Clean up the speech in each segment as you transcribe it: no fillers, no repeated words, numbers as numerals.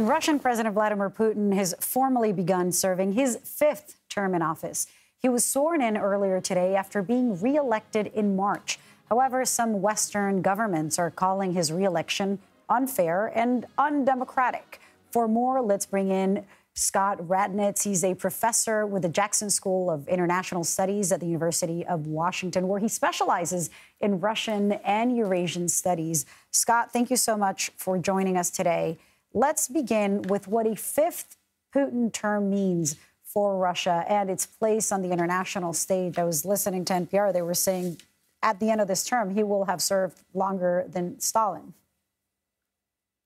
Russian President Vladimir Putin has formally begun serving his fifth term in office. He was sworn in earlier today after being reelected in March. However, some Western governments are calling his reelection unfair and undemocratic. For more, let's bring in Scott Radnitz. He's a professor with the Jackson School of International Studies at the University of Washington, where he specializes in Russian and Eurasian studies. Scott, thank you so much for joining us today. Let's begin with what a fifth Putin term means for Russia and its place on the international stage. I was listening to NPR. They were saying at the end of this term, he will have served longer than Stalin.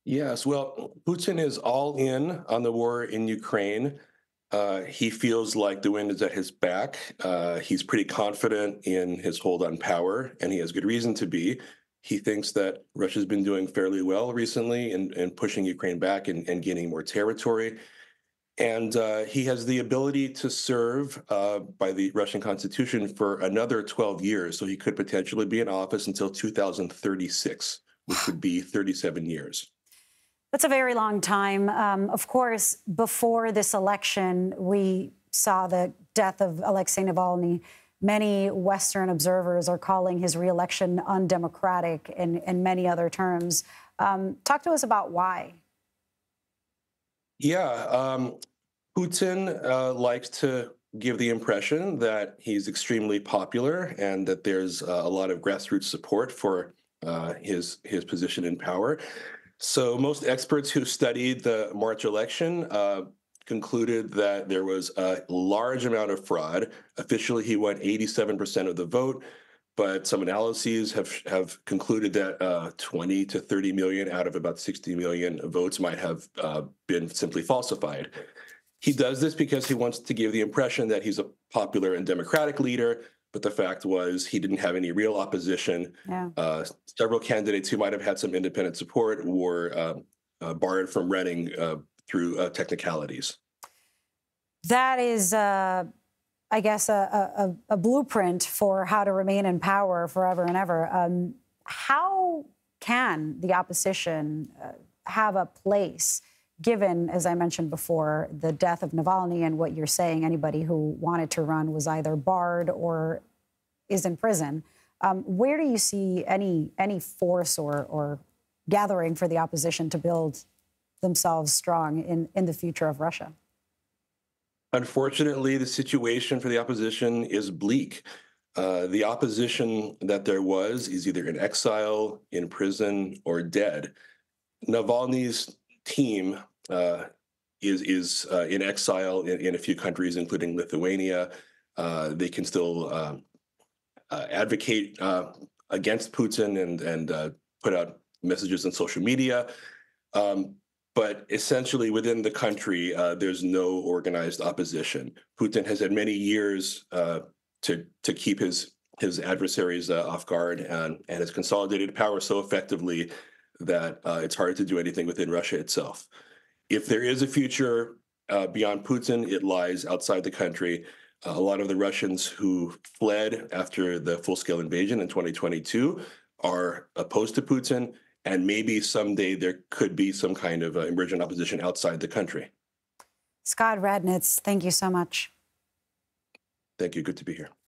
Yes, well, Putin is all in on the war in Ukraine. He feels like the wind is at his back. He's pretty confident in his hold on power, and he has good reason to be. He thinks that Russia's been doing fairly well recently in pushing Ukraine back and gaining more territory. And he has the ability to serve by the Russian Constitution for another 12 years. So he could potentially be in office until 2036, which would be 37 years. That's a very long time. Of course, before this election, we saw the death of Alexei Navalny. Many Western observers are calling his reelection undemocratic in many other terms. Talk to us about why. Yeah, Putin likes to give the impression that he's extremely popular and that there's a lot of grassroots support for his position in power. So most experts who studied the March election concluded that there was a large amount of fraud. Officially, he won 87% of the vote, but some analyses have concluded that 20 to 30 million out of about 60 million votes might have been simply falsified. He does this because he wants to give the impression that he's a popular and democratic leader, but the fact was he didn't have any real opposition. Yeah. Several candidates who might have had some independent support were barred from running through technicalities. That is, I guess, a blueprint for how to remain in power forever and ever. How can the opposition have a place, given, as I mentioned before, the death of Navalny and what you're saying, anybody who wanted to run was either barred or is in prison? Where do you see any force or gathering for the opposition to build themselves strong in the future of Russia? Unfortunately, the situation for the opposition is bleak. The opposition that there was is either in exile, in prison, or dead. Navalny's team is in exile in a few countries, including Lithuania. They can still advocate against Putin and put out messages on social media. But essentially within the country, there's no organized opposition. Putin has had many years to keep his adversaries off guard and has consolidated power so effectively that it's hard to do anything within Russia itself. If there is a future beyond Putin, it lies outside the country. A lot of the Russians who fled after the full-scale invasion in 2022 are opposed to Putin, and maybe someday there could be some kind of emergent opposition outside the country. Scott Radnitz, thank you so much. Thank you. Good to be here.